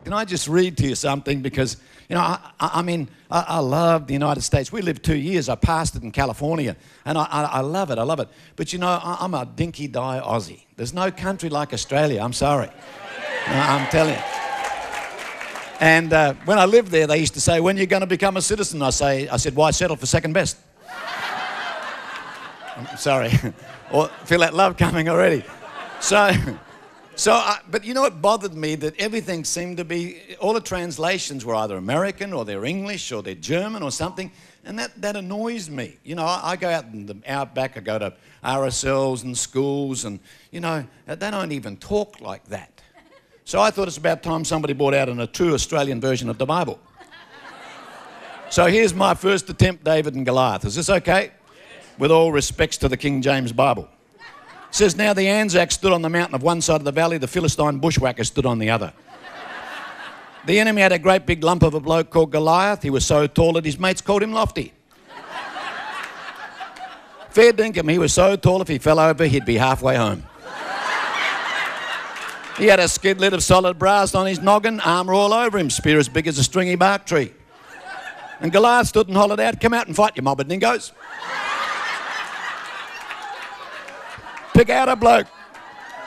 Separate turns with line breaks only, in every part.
Can I just read to you something? Because, you know, I love the United States. We lived 2 years. I pastored in California, and I love it. I love it. But, you know, I'm a dinky-die Aussie. There's no country like Australia. I'm sorry. I'm telling you. And when I lived there, they used to say, when you're going to become a citizen? I said, why settle for second best? I'm sorry. Or feel that love coming already. But you know what bothered me? That everything seemed to be, all the translations were either American or they're English or they're German or something, and that annoys me. You know, I go out in the outback, I go to RSLs and schools, and, you know, they don't even talk like that. So I thought it's about time somebody brought out a true Australian version of the Bible. So here's my first attempt, David and Goliath. Is this okay? With all respects to the King James Bible. It says, now the Anzacs stood on the mountain of one side of the valley, the Philistine bushwhackers stood on the other. The enemy had a great big lump of a bloke called Goliath. He was so tall that his mates called him Lofty. Fair dinkum, he was so tall if he fell over, he'd be halfway home. He had a skid lid of solid brass on his noggin, armour all over him, spear as big as a stringy bark tree. And Goliath stood and hollered out, come out and fight, you mob of dingoes. Pick out a bloke.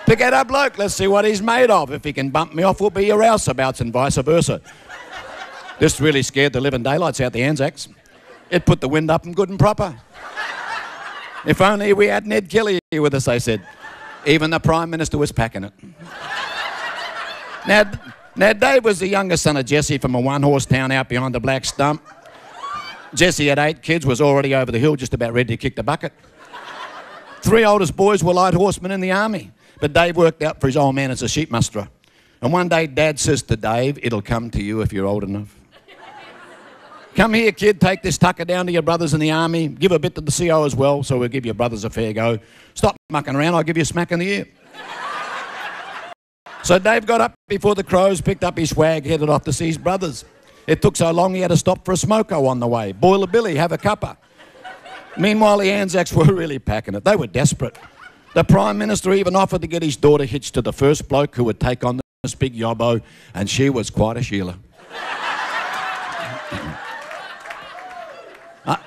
Pick out a bloke. Let's see what he's made of. If he can bump me off, we'll be your rouseabouts and vice versa. This really scared the living daylights out the Anzacs. It put the wind up and good and proper. If only we had Ned Kelly here with us, they said. Even the Prime Minister was packing it. Now, Dave was the youngest son of Jesse from a one-horse town out behind the Black Stump. Jesse had 8 kids, was already over the hill, just about ready to kick the bucket. 3 oldest boys were light horsemen in the army, but Dave worked out for his old man as a sheep musterer. And one day, Dad says to Dave, it'll come to you if you're old enough. Come here, kid, take this tucker down to your brothers in the army, give a bit to the CO as well, so we'll give your brothers a fair go. Stop mucking around, I'll give you a smack in the ear. So Dave got up before the crows, picked up his swag, headed off to see his brothers. It took so long he had to stop for a smoko on the way. Boil a billy, have a cuppa. Meanwhile, the Anzacs were really packing it. They were desperate. The Prime Minister even offered to get his daughter hitched to the first bloke who would take on this big yobbo, and she was quite a Sheila.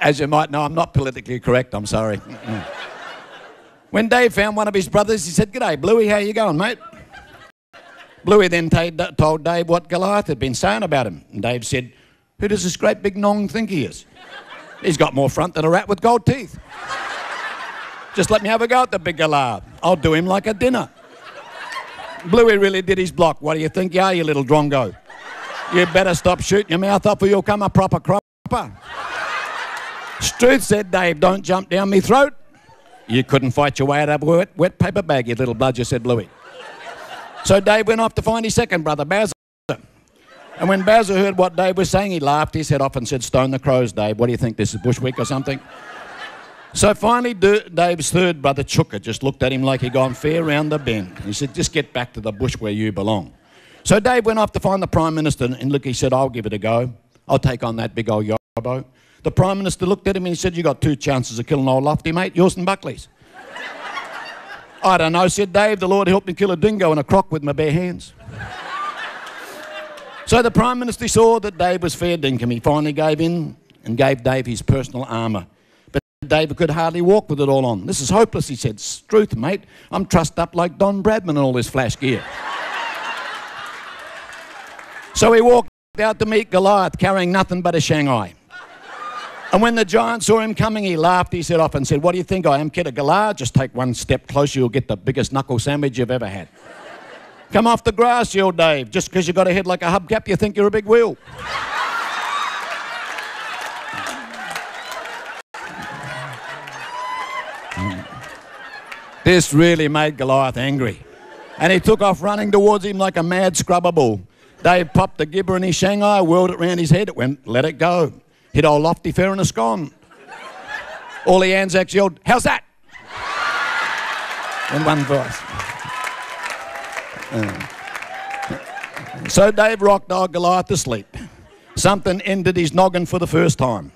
As you might know, I'm not politically correct, I'm sorry. When Dave found one of his brothers, he said, "G'day, Bluey, how you going, mate?" Bluey then told Dave what Goliath had been saying about him. And Dave said, "Who does this great big nong think he is? He's got more front than a rat with gold teeth. Just let me have a go at the big Goliath. I'll do him like a dinner." Bluey really did his block. What do you think you are, you little drongo? You better stop shooting your mouth off or you'll come a proper cropper. Struth, said Dave, don't jump down me throat. You couldn't fight your way out of a wet paper bag, you little bludger, said Bluey. So Dave went off to find his second brother, Bazza. And when Bazza heard what Dave was saying, he laughed his head off and said, "Stone the crows, Dave. What do you think, this is Bushwick or something?" So finally, Dave's third brother, Chooker, just looked at him like he'd gone fair round the bend. He said, "Just get back to the bush where you belong." So Dave went off to find the Prime Minister, and look, he said, "I'll give it a go. I'll take on that big old yobbo." The Prime Minister looked at him and he said, "You got 2 chances of killing old Lofty, mate, yours and Buckley's." "I don't know," said Dave. "The Lord helped me kill a dingo and a croc with my bare hands." So the Prime Minister saw that Dave was fair dinkum. He finally gave in and gave Dave his personal armour. But Dave could hardly walk with it all on. "This is hopeless," he said. "Struth, mate, I'm trussed up like Don Bradman in all this flash gear." So he walked out to meet Goliath, carrying nothing but a Shanghai. And when the giant saw him coming, he laughed his head off and said, "What do you think I am, kid of Goliath? Just take 1 step closer, you'll get the biggest knuckle sandwich you've ever had." "Come off the grass, yelled Dave. "Just because you got a head like a hubcap, you think you're a big wheel." This really made Goliath angry. And he took off running towards him like a mad scrubber bull. Dave popped the gibber in his Shanghai, whirled it round his head. It went, "Let it go." Hit old Lofty fair and a scone. All the Anzacs yelled, "How's that?" In one voice. So Dave rocked old Goliath to sleep. Something ended his noggin for the first time.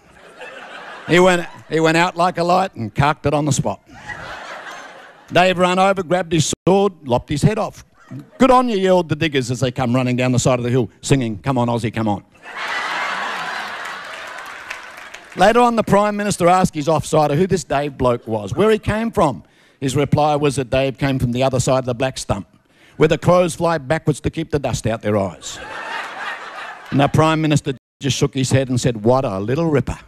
He went out like a light and carked it on the spot. Dave ran over, grabbed his sword, lopped his head off. Good on you, yelled the diggers as they come running down the side of the hill, singing, "Come on, Aussie, come on." Later on, the Prime Minister asked his offsider who this Dave bloke was, where he came from. His reply was that Dave came from the other side of the black stump, where the crows fly backwards to keep the dust out their eyes. And the Prime Minister just shook his head and said, "What a little ripper."